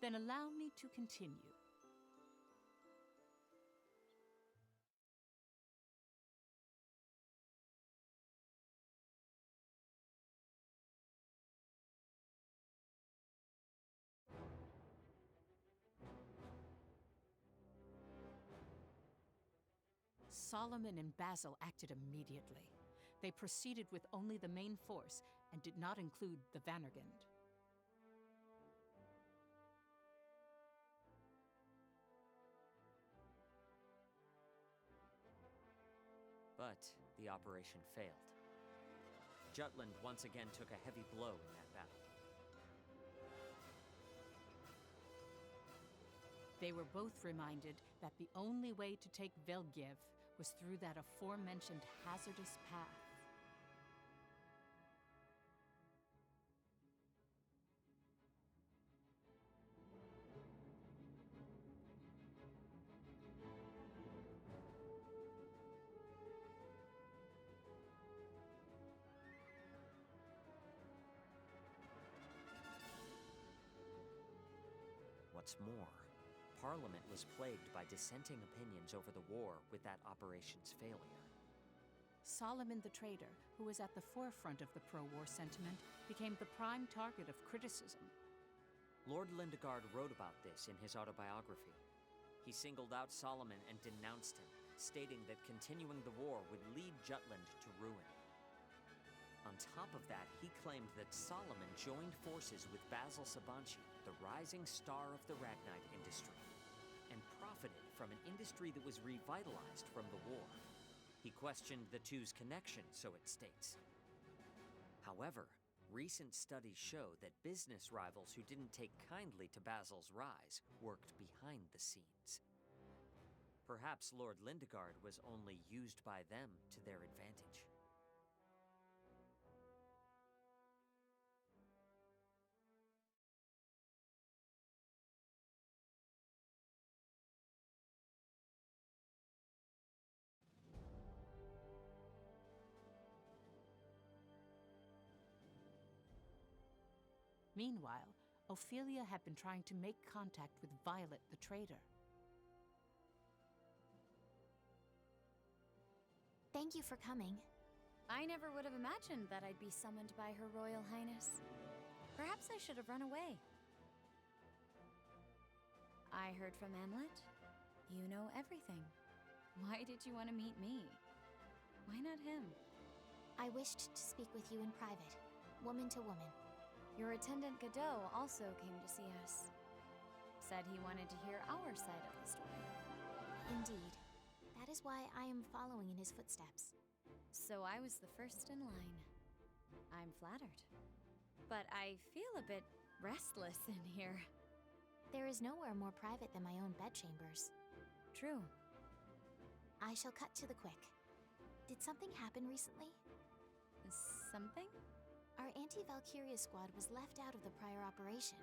Then allow me to continue. Solomon and Basil acted immediately. They proceeded with only the main force and did not include the Vandergund. But the operation failed. Jutland once again took a heavy blow in that battle. They were both reminded that the only way to take Velgiev was through that aforementioned hazardous path. What's more, Parliament was plagued by dissenting opinions over the war with that operation's failure. Solomon the traitor, who was at the forefront of the pro-war sentiment, became the prime target of criticism. Lord Lindegard wrote about this in his autobiography. He singled out Solomon and denounced him, stating that continuing the war would lead Jutland to ruin. On top of that, he claimed that Solomon joined forces with Basil Sabanci, the rising star of the Ragnite industry, and profited from an industry that was revitalized from the war. He questioned the two's connection, so it states. However, recent studies show that business rivals who didn't take kindly to Basil's rise worked behind the scenes. Perhaps Lord Lindegard was only used by them to their advantage. Meanwhile, Ophelia had been trying to make contact with Violet the traitor. Thank you for coming. I never would have imagined that I'd be summoned by Her Royal Highness. Perhaps I should have run away. I heard from Amlet. You know everything. Why did you want to meet me? Why not him? I wished to speak with you in private, woman to woman. Your attendant Godot also came to see us. Said he wanted to hear our side of the story. Indeed. That is why I am following in his footsteps. So I was the first in line. I'm flattered. But I feel a bit restless in here. There is nowhere more private than my own bedchambers. True. I shall cut to the quick. Did something happen recently? Something? Our anti-Valkyria squad was left out of the prior operation.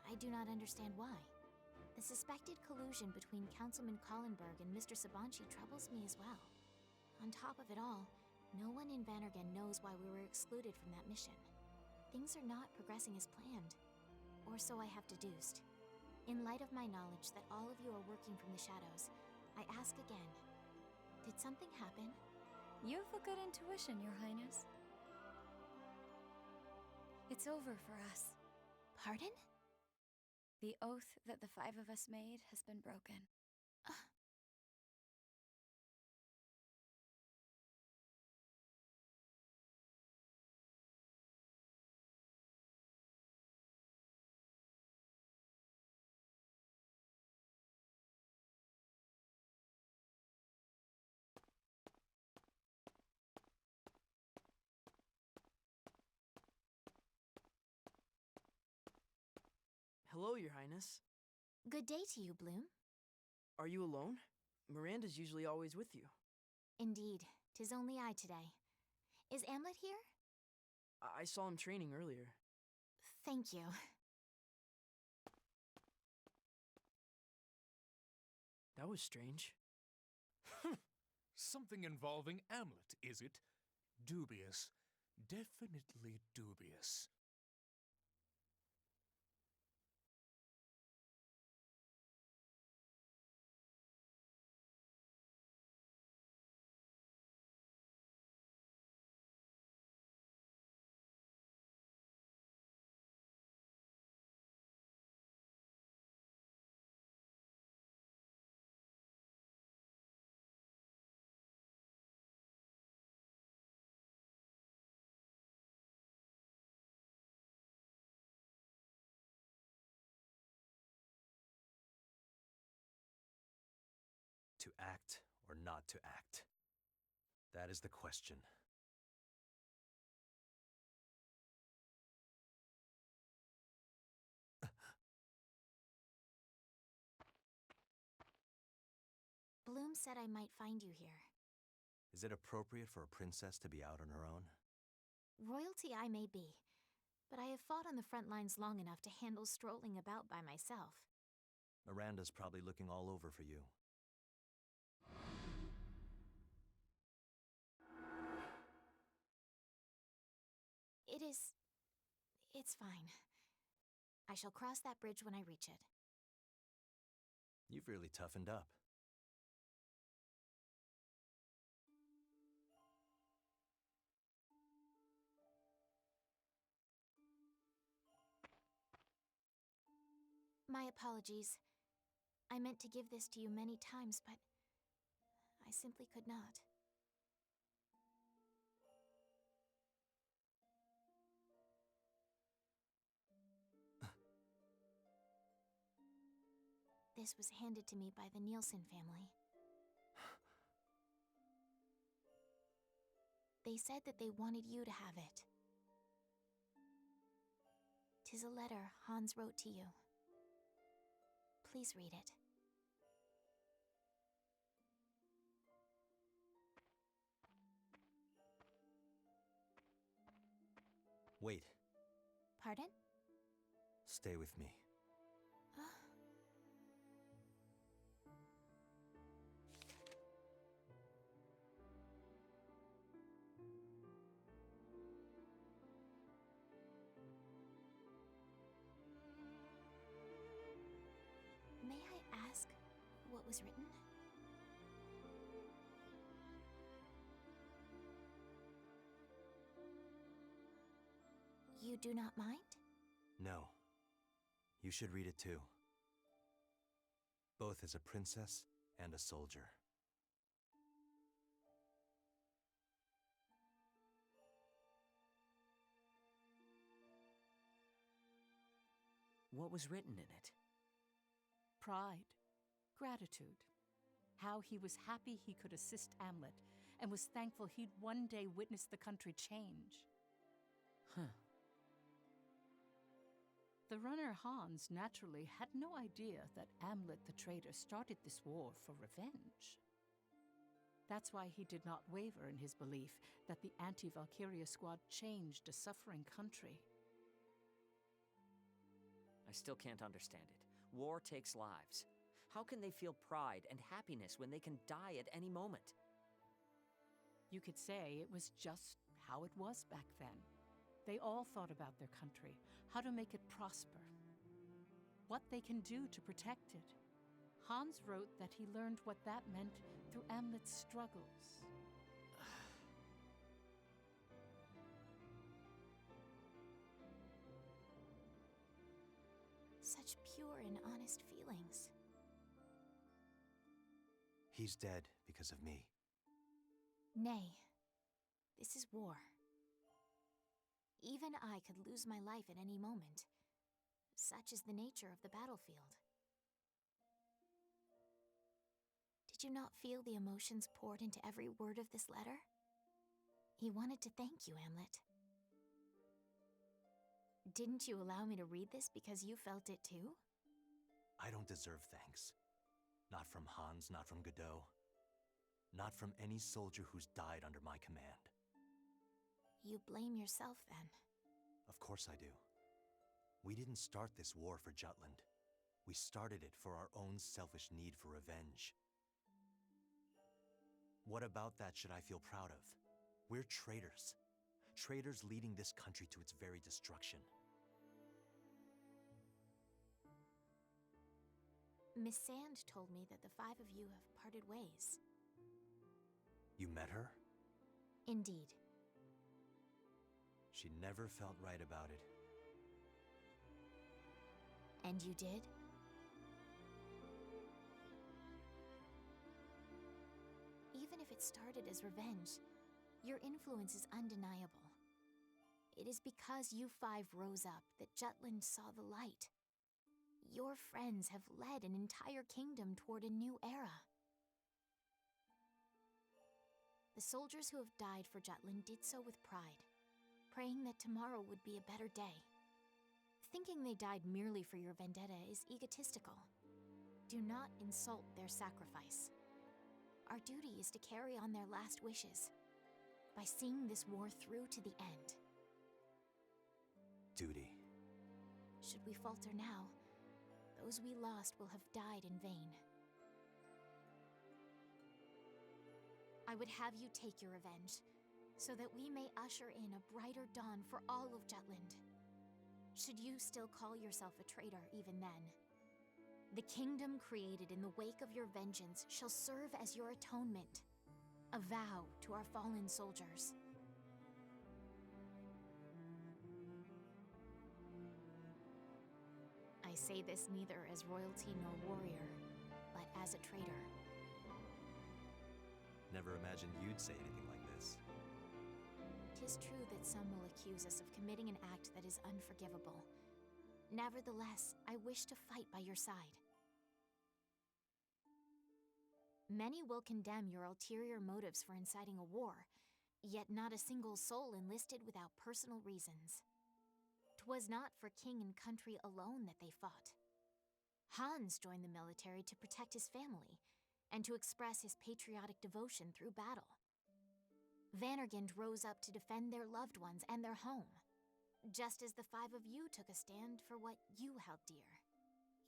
I do not understand why. The suspected collusion between Councilman Collenberg and Mr. Sabanci troubles me as well. On top of it all, no one in Vandergen knows why we were excluded from that mission. Things are not progressing as planned, or so I have deduced. In light of my knowledge that all of you are working from the shadows, I ask again, did something happen? You have a good intuition, Your Highness. It's over for us. Pardon? The oath that the five of us made has been broken. Hello, Your Highness. Good day to you, Bloom. Are you alone? Miranda's usually always with you. Indeed, 'tis only I today. Is Amlet here? I saw him training earlier. Thank you. That was strange. Something involving Amlet, is it? Dubious. Definitely dubious. To act or not to act? That is the question. Bloom said I might find you here. Is it appropriate for a princess to be out on her own? Royalty I may be, but I have fought on the front lines long enough to handle strolling about by myself. Miranda's probably looking all over for you. It's fine. I shall cross that bridge when I reach it. You've really toughened up. My apologies. I meant to give this to you many times, but I simply could not. This was handed to me by the Nielsen family. They said that they wanted you to have it. 'Tis a letter Hans wrote to you. Please read it. Wait. Pardon? Stay with me. May I ask what was written? You do not mind? No. You should read it too. Both as a princess and a soldier. What was written in it? Pride, gratitude, how he was happy he could assist Amlet, and was thankful he'd one day witness the country change. Huh. The runner Hans naturally had no idea that Amlet the traitor started this war for revenge. That's why he did not waver in his belief that the anti-Valkyria squad changed a suffering country. I still can't understand it. War takes lives. How can they feel pride and happiness when they can die at any moment? You could say it was just how it was back then. They all thought about their country, how to make it prosper, what they can do to protect it. Hans wrote that he learned what that meant through Amlet's struggles. Such pure and honest feelings. He's dead because of me. Nay, this is war. Even I could lose my life at any moment. Such is the nature of the battlefield. Did you not feel the emotions poured into every word of this letter? He wanted to thank you, Amlet. Didn't you allow me to read this because you felt it too? I don't deserve thanks. Not from Hans, not from Godot. Not from any soldier who's died under my command. You blame yourself, then. Of course I do. We didn't start this war for Jutland. We started it for our own selfish need for revenge. What about that should I feel proud of? We're traitors. Traitors leading this country to its very destruction. Miss Sand told me that the five of you have parted ways. You met her? Indeed. She never felt right about it. And you did? Even if it started as revenge, your influence is undeniable. It is because you five rose up that Jutland saw the light. Your friends have led an entire kingdom toward a new era. The soldiers who have died for Jutland did so with pride, praying that tomorrow would be a better day. Thinking they died merely for your vendetta is egotistical. Do not insult their sacrifice. Our duty is to carry on their last wishes by seeing this war through to the end. Duty. Should we falter now, those we lost will have died in vain. I would have you take your revenge, so that we may usher in a brighter dawn for all of Jutland. Should you still call yourself a traitor even then, the kingdom created in the wake of your vengeance shall serve as your atonement, a vow to our fallen soldiers. I say this neither as royalty nor warrior, but as a traitor. Never imagined you'd say anything like this. 'Tis true that some will accuse us of committing an act that is unforgivable. Nevertheless, I wish to fight by your side. Many will condemn your ulterior motives for inciting a war, yet not a single soul enlisted without personal reasons. 'Twas not for king and country alone that they fought. Hans joined the military to protect his family, and to express his patriotic devotion through battle. Vannergind rose up to defend their loved ones and their home, just as the 5 of you took a stand for what you held dear,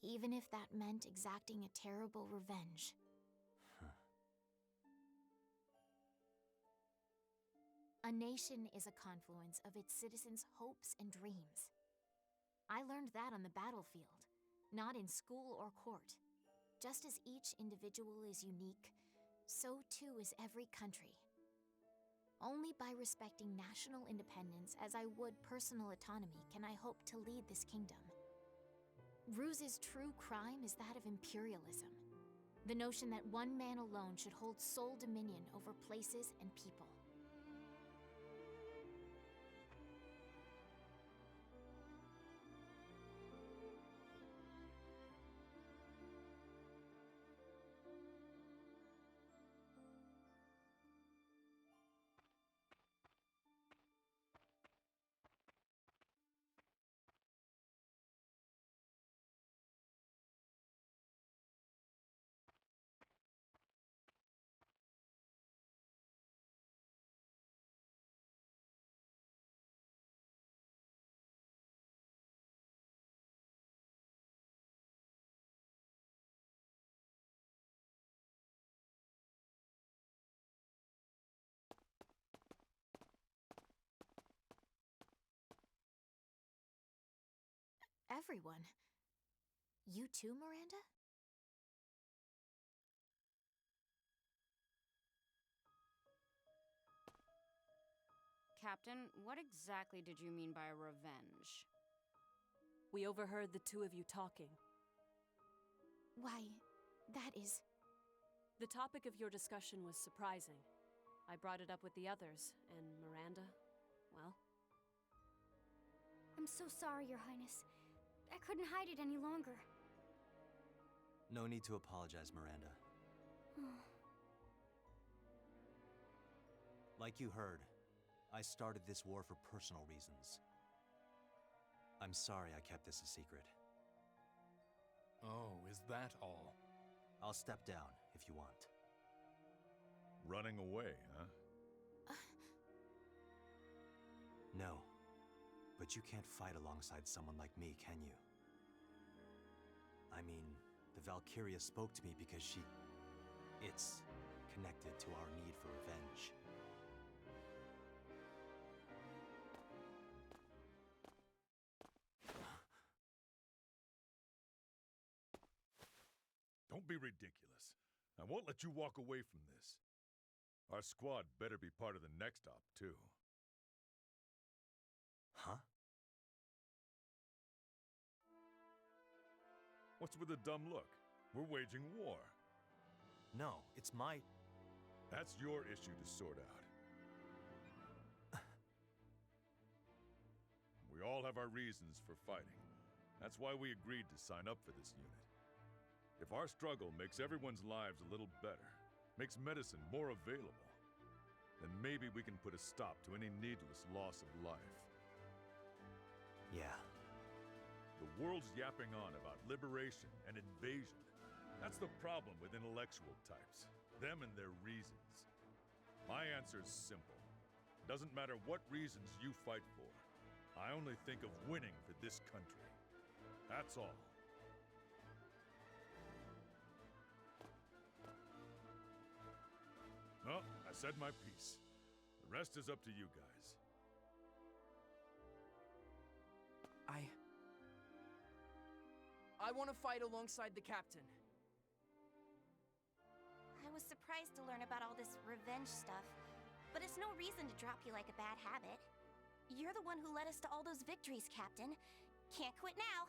even if that meant exacting a terrible revenge. A nation is a confluence of its citizens' hopes and dreams. I learned that on the battlefield, not in school or court. Just as each individual is unique, so too is every country. Only by respecting national independence as I would personal autonomy can I hope to lead this kingdom. Ruse's true crime is that of imperialism, the notion that one man alone should hold sole dominion over places and people. Everyone. You too, Miranda? Captain, what exactly did you mean by revenge? We overheard the two of you talking. Why, that is... The topic of your discussion was surprising. I brought it up with the others, and Miranda, well... I'm so sorry, Your Highness. I couldn't hide it any longer. No need to apologize, Miranda. Like you heard, I started this war for personal reasons. I'm sorry I kept this a secret. Oh, is that all? I'll step down if you want. Running away, huh? No. But you can't fight alongside someone like me, can you? I mean, the Valkyria spoke to me because it's connected to our need for revenge. Don't be ridiculous. I won't let you walk away from this. Our squad better be part of the next op, too. Huh? What's with the dumb look? We're waging war. No, it's my... That's your issue to sort out. We all have our reasons for fighting. That's why we agreed to sign up for this unit. If our struggle makes everyone's lives a little better, makes medicine more available, then maybe we can put a stop to any needless loss of life. Yeah. The world's yapping on about liberation and invasion. That's the problem with intellectual types. Them and their reasons. My answer's simple. Doesn't matter what reasons you fight for. I only think of winning for this country. That's all. Well, I said my piece. The rest is up to you guys. I want to fight alongside the captain. I was surprised to learn about all this revenge stuff, but it's no reason to drop you like a bad habit. You're the one who led us to all those victories, Captain. Can't quit now.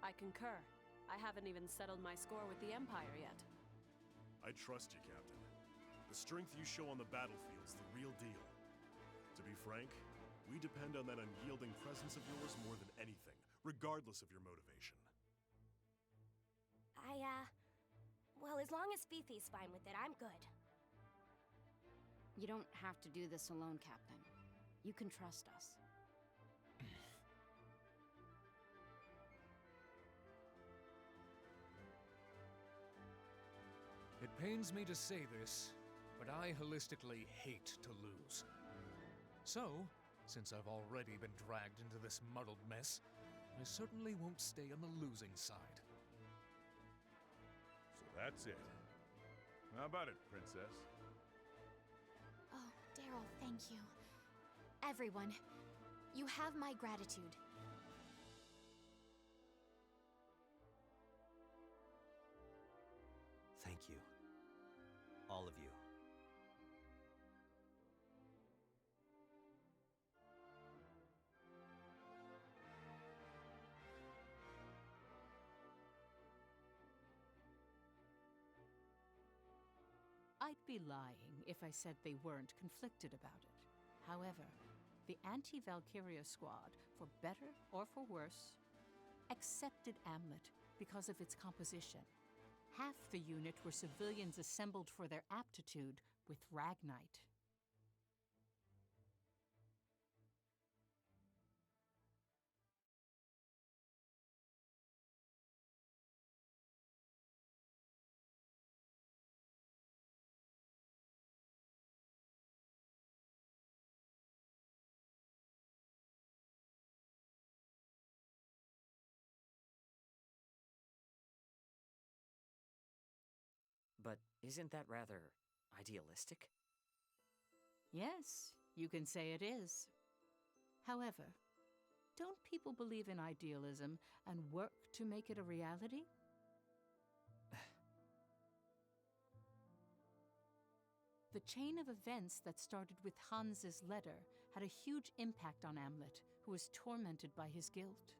I concur. I haven't even settled my score with the Empire yet. I trust you, Captain. The strength you show on the battlefield's the real deal. To be frank, we depend on that unyielding presence of yours more than anything, regardless of your motivation. Well, as long as Fifi's fine with it, I'm good. You don't have to do this alone, Captain. You can trust us. It pains me to say this, but I holistically hate to lose. So, since I've already been dragged into this muddled mess, I certainly won't stay on the losing side. So that's it. How about it, Princess? Oh, Daryl, thank you. Everyone, you have my gratitude. Thank you. All of you. I'd be lying if I said they weren't conflicted about it. However, the anti-Valkyria squad, for better or for worse, accepted Amlet because of its composition. Half the unit were civilians assembled for their aptitude with Ragnite. But isn't that rather idealistic? Yes, you can say it is. However, don't people believe in idealism and work to make it a reality? The chain of events that started with Hans's letter had a huge impact on Amlet, who was tormented by his guilt.